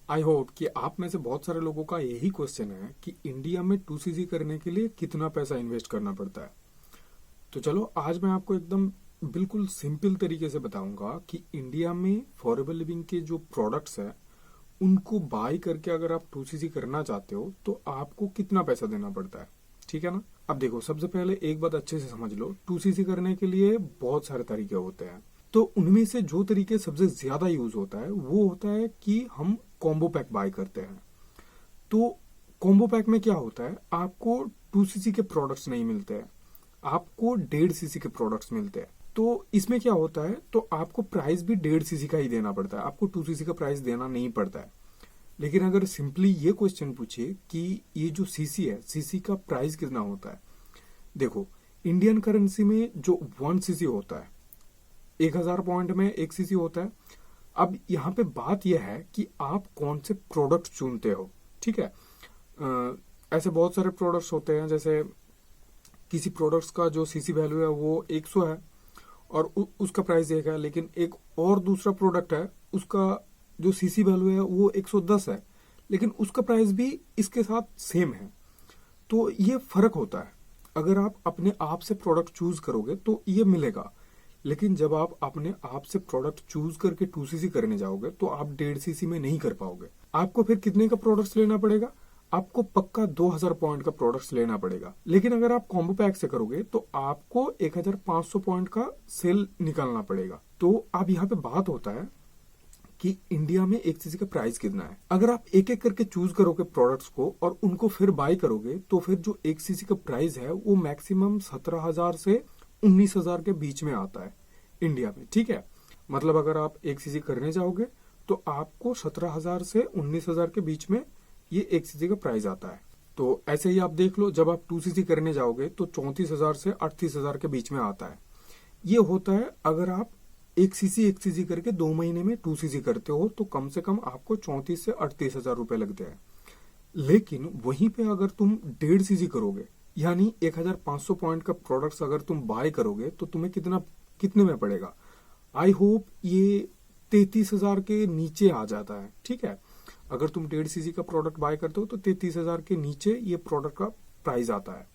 I hope कि आप में से बहुत सारे लोगों का यही क्वेश्चन है कि इंडिया में 2cc करने के लिए कितना पैसा इन्वेस्ट करना पड़ता है। तो चलो आज मैं आपको एकदम बिल्कुल सिंपल तरीके से बताऊंगा कि इंडिया में फॉरेबल लिविंग के जो प्रोडक्ट्स है उनको बाय करके अगर आप 2cc करना चाहते हो तो आपको कितना पैसा देना पड़ता है। ठीक है ना। अब देखो, सबसे पहले एक बात अच्छे से समझ लो, 2cc करने के लिए बहुत सारे तरीके होते हैं। तो उनमें से जो तरीके सबसे ज्यादा यूज होता है वो होता है कि हम कॉम्बो पैक बाय करते हैं। तो कॉम्बो पैक में क्या होता है, आपको 2cc के प्रोडक्ट्स नहीं मिलते हैं, आपको 1.5cc के प्रोडक्ट्स मिलते हैं। तो इसमें क्या होता है, तो आपको प्राइस भी 1.5cc का ही देना पड़ता है, आपको 2cc का प्राइस देना नहीं पड़ता है। लेकिन अगर सिंपली ये क्वेश्चन पूछे कि ये जो सीसी है, सीसी का प्राइस कितना होता है, देखो इंडियन करेंसी में जो 1cc होता है, 1000 पॉइंट में 1cc होता है। अब यहाँ पे बात यह है कि आप कौन से प्रोडक्ट चुनते हो। ठीक है। ऐसे बहुत सारे प्रोडक्ट्स होते हैं, जैसे किसी प्रोडक्ट्स का जो सीसी वैल्यू है वो 100 है और उसका प्राइस 1 है, लेकिन एक और दूसरा प्रोडक्ट है उसका जो सीसी वैल्यू है वो 110 है, लेकिन उसका प्राइस भी इसके साथ सेम है। तो ये फर्क होता है। अगर आप अपने आप से प्रोडक्ट चूज करोगे तो ये मिलेगा, लेकिन जब आप अपने आप से प्रोडक्ट चूज करके 2cc करने जाओगे तो आप 1.5cc में नहीं कर पाओगे। आपको फिर कितने का प्रोडक्ट्स लेना पड़ेगा, आपको पक्का 2000 पॉइंट का प्रोडक्ट्स लेना पड़ेगा। लेकिन अगर आप कॉम्बो पैक से करोगे तो आपको 1500 पॉइंट का सेल निकालना पड़ेगा। तो अब यहाँ पे बात होता है कि इंडिया में 1cc का प्राइस कितना है। अगर आप एक एक करके चूज करोगे प्रोडक्ट्स को और उनको फिर बाय करोगे तो फिर जो 1cc का प्राइस है वो मैक्सिमम 17,000 से 19,000 के बीच में आता है इंडिया में। ठीक है। मतलब अगर आप 1cc करने जाओगे तो आपको 17,000 से 19,000 के बीच में ये 1cc का प्राइस आता है। तो ऐसे ही आप देख लो, जब आप 2cc करने जाओगे तो 34,000 से 38,000 के बीच में आता है। ये होता है अगर आप 1cc करके 2 महीने में 2cc करते हो तो कम से कम आपको 34 से 38,000 रुपए लगते हैं। लेकिन वहीं पे अगर तुम 1.5cc करोगे, यानी 1500 पॉइंट का प्रोडक्ट्स अगर तुम बाय करोगे तो तुम्हें कितने में पड़ेगा। आई होप ये 33,000 के नीचे आ जाता है। ठीक है। अगर तुम 1.5cc का प्रोडक्ट बाय करते हो तो 33,000 के नीचे ये प्रोडक्ट का प्राइस आता है।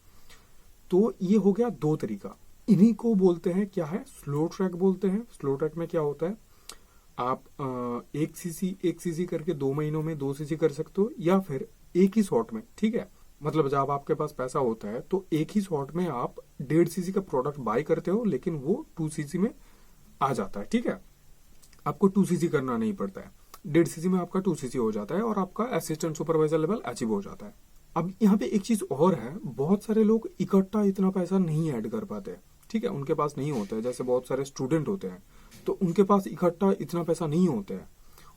तो ये हो गया दो तरीका। इन्हीं को बोलते हैं, क्या है, स्लो ट्रैक बोलते हैं। स्लो ट्रैक में क्या होता है, आप 1cc करके 2 महीनों में 2cc कर सकते हो, या फिर एक ही शॉट में। ठीक है। मतलब जब आपके पास पैसा होता है तो एक ही शॉट में आप 1.5cc का प्रोडक्ट बाय करते हो, लेकिन वो 2cc में आ जाता है। ठीक है। आपको 2cc करना नहीं पड़ता है, 1.5cc में आपका 2cc हो जाता है और आपका असिस्टेंट सुपरवाइजर लेवल अचीव हो जाता है। अब यहाँ पे एक चीज और है, बहुत सारे लोग इकट्ठा इतना पैसा नहीं ऐड कर पाते। ठीक है। उनके पास नहीं होता है, जैसे बहुत सारे स्टूडेंट होते हैं तो उनके पास इकट्ठा इतना पैसा नहीं होता है,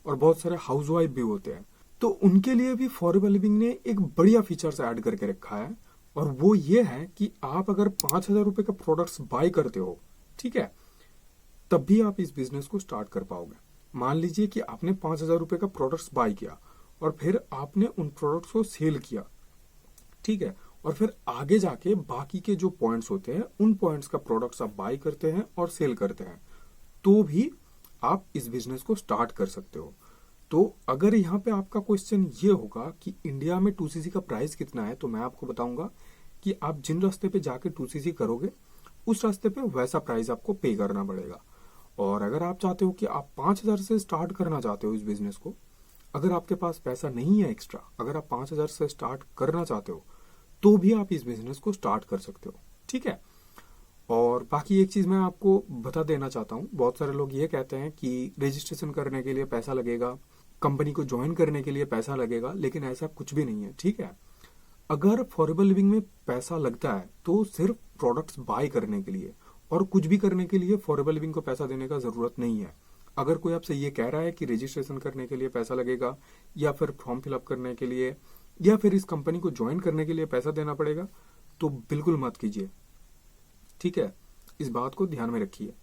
और बहुत सारे हाउसवाइफ भी होते हैं। तो उनके लिए भी फॉरेबल लिविंग ने एक बढ़िया फीचर्स ऐड करके रखा है, और वो ये है कि आप अगर 5,000 रुपए का प्रोडक्ट्स बाय करते हो, ठीक है, तब भी आप इस बिजनेस को स्टार्ट कर पाओगे। मान लीजिए कि आपने 5,000 रुपए का प्रोडक्ट्स बाय किया और फिर आपने उन प्रोडक्ट्स को सेल किया। ठीक है। और फिर आगे जाके बाकी के जो पॉइंट्स होते हैं उन पॉइंट्स का प्रोडक्ट्स आप बाय करते हैं और सेल करते हैं, तो भी आप इस बिजनेस को स्टार्ट कर सकते हो। तो अगर यहाँ पे आपका क्वेश्चन ये होगा कि इंडिया में 2cc का प्राइस कितना है, तो मैं आपको बताऊंगा कि आप जिन रास्ते पे जाके 2cc करोगे उस रास्ते पे वैसा प्राइस आपको पे करना पड़ेगा। और अगर आप चाहते हो कि आप 5,000 से स्टार्ट करना चाहते हो इस बिजनेस को, अगर आपके पास पैसा नहीं है एक्स्ट्रा, अगर आप 5,000 से स्टार्ट करना चाहते हो तो भी आप इस बिजनेस को स्टार्ट कर सकते हो। ठीक है। और बाकी एक चीज मैं आपको बता देना चाहता हूँ, बहुत सारे लोग ये कहते हैं कि रजिस्ट्रेशन करने के लिए पैसा लगेगा, कंपनी को ज्वाइन करने के लिए पैसा लगेगा, लेकिन ऐसा कुछ भी नहीं है। ठीक है। अगर फॉरेबल लिविंग में पैसा लगता है तो सिर्फ प्रोडक्ट्स बाय करने के लिए, और कुछ भी करने के लिए फॉरेबल लिविंग को पैसा देने का जरूरत नहीं है। अगर कोई आपसे ये कह रहा है कि रजिस्ट्रेशन करने के लिए पैसा लगेगा, या फिर फॉर्म फिलअप करने के लिए, या फिर इस कंपनी को ज्वाइन करने के लिए पैसा देना पड़ेगा, तो बिल्कुल मत कीजिए। ठीक है। इस बात को ध्यान में रखिए।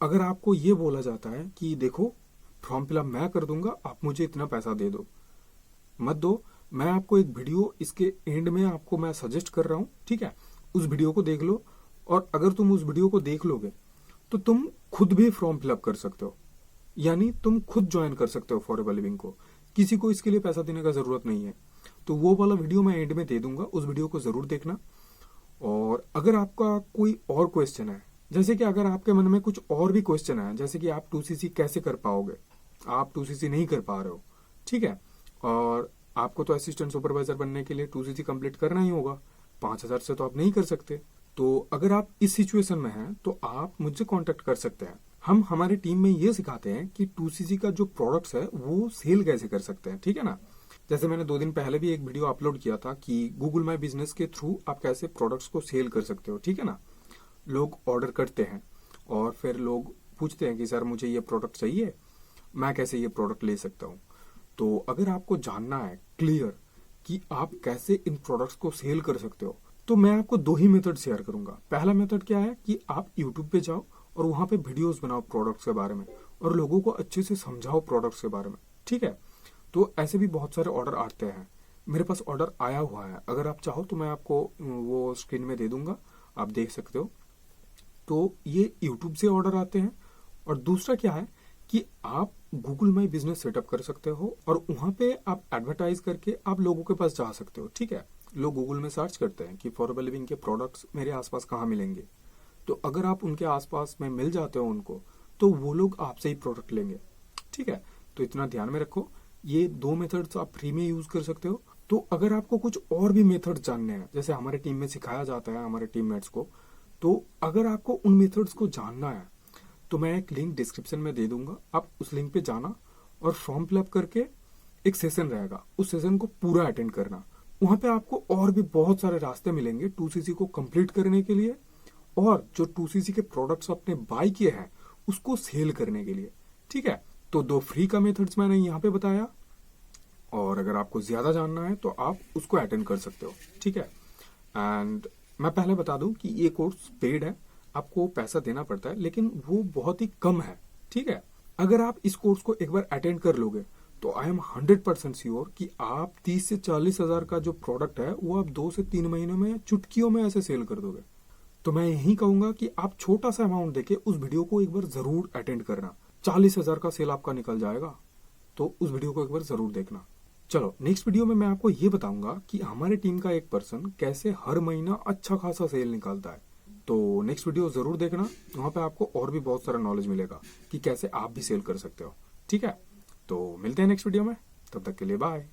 अगर आपको ये बोला जाता है कि देखो फॉर्म फिलअप मैं कर दूंगा, आप मुझे इतना पैसा दे दो, मत दो। मैं आपको एक वीडियो इसके एंड में आपको मैं सजेस्ट कर रहा हूं। ठीक है। उस वीडियो को देख लो, और अगर तुम उस वीडियो को देख लोगे तो तुम खुद भी फॉर्म फिलअप कर सकते हो, यानी तुम खुद ज्वाइन कर सकते हो फॉरेबल लिविंग को। किसी को इसके लिए पैसा देने का जरूरत नहीं है। तो वो वाला वीडियो मैं एंड में दे दूंगा, उस वीडियो को जरूर देखना। और अगर आपका कोई और क्वेश्चन है, जैसे कि अगर आपके मन में कुछ और भी क्वेश्चन है, जैसे कि आप 2cc कैसे कर पाओगे, आप 2cc नहीं कर पा रहे हो, ठीक है, और आपको तो असिस्टेंट सुपरवाइजर बनने के लिए 2cc कंप्लीट करना ही होगा, 5,000 से तो आप नहीं कर सकते। तो अगर आप इस सिचुएशन में हैं तो आप मुझसे कांटेक्ट कर सकते हैं। हम हमारी टीम में ये सिखाते हैं कि 2cc का जो प्रोडक्ट्स है वो सेल कैसे कर सकते हैं, ठीक है ना। जैसे मैंने 2 दिन पहले भी एक वीडियो अपलोड किया था कि गूगल माई बिजनेस के थ्रू आप कैसे प्रोडक्ट्स को सेल कर सकते हो, ठीक है ना। लोग ऑर्डर करते हैं और फिर लोग पूछते हैं कि सर मुझे ये प्रोडक्ट चाहिए, मैं कैसे ये प्रोडक्ट ले सकता हूँ। तो अगर आपको जानना है क्लियर कि आप कैसे इन प्रोडक्ट्स को सेल कर सकते हो, तो मैं आपको 2 ही मेथड शेयर करूंगा। पहला मेथड क्या है कि आप यूट्यूब पे जाओ और वहां पे वीडियोस बनाओ प्रोडक्ट्स के बारे में और लोगों को अच्छे से समझाओ प्रोडक्ट्स के बारे में, ठीक है। तो ऐसे भी बहुत सारे ऑर्डर आते हैं, मेरे पास ऑर्डर आया हुआ है, अगर आप चाहो तो मैं आपको वो स्क्रीन में दे दूंगा, आप देख सकते हो। तो ये यूट्यूब से ऑर्डर आते हैं। और दूसरा क्या है कि आप गूगल माई बिजनेस सेटअप कर सकते हो और वहां पे आप एडवर्टाइज करके आप लोगों के पास जा सकते हो, ठीक है। लोग गूगल में सर्च करते हैं कि फॉरएवर लिविंग के प्रोडक्ट्स मेरे आसपास कहाँ मिलेंगे, तो अगर आप उनके आसपास में मिल जाते हो उनको, तो वो लोग आपसे ही प्रोडक्ट लेंगे, ठीक है। तो इतना ध्यान में रखो, ये 2 मेथड्स आप फ्री में यूज कर सकते हो। तो अगर आपको कुछ और भी मेथड जानने हैं, जैसे हमारे टीम में सिखाया जाता है हमारे टीममेट्स को, तो अगर आपको उन मेथड्स को जानना है तो मैं एक लिंक डिस्क्रिप्शन में दे दूंगा, आप उस लिंक पे जाना और फॉर्म फिलअप करके एक सेशन रहेगा, उस सेशन को पूरा अटेंड करना। वहां पे आपको और भी बहुत सारे रास्ते मिलेंगे 2cc को कंप्लीट करने के लिए और जो 2cc के प्रोडक्ट्स आपने बाय किए हैं उसको सेल करने के लिए, ठीक है। तो 2 फ्री का मेथड्स मैंने यहाँ पे बताया और अगर आपको ज्यादा जानना है तो आप उसको अटेंड कर सकते हो, ठीक है। एंड मैं पहले बता दूं कि ये कोर्स पेड है, आपको पैसा देना पड़ता है, लेकिन वो बहुत ही कम है, ठीक है। अगर आप इस कोर्स को एक बार अटेंड कर लोगे तो आई एम 100% श्योर कि आप 30 से 40 हजार का जो प्रोडक्ट है वो आप 2 से 3 महीनों में चुटकियों में ऐसे सेल कर दोगे। तो मैं यही कहूंगा कि आप छोटा सा अमाउंट देके उस वीडियो को एक बार जरूर अटेंड करना, 40 हजार का सेल आपका निकल जाएगा। तो उस वीडियो को एक बार जरूर देखना। चलो नेक्स्ट वीडियो में मैं आपको ये बताऊंगा कि हमारे टीम का एक पर्सन कैसे हर महीना अच्छा खासा सेल निकालता है। तो नेक्स्ट वीडियो जरूर देखना, वहां पे आपको और भी बहुत सारा नॉलेज मिलेगा कि कैसे आप भी सेल कर सकते हो, ठीक है। तो मिलते हैं नेक्स्ट वीडियो में, तब तक के लिए बाय।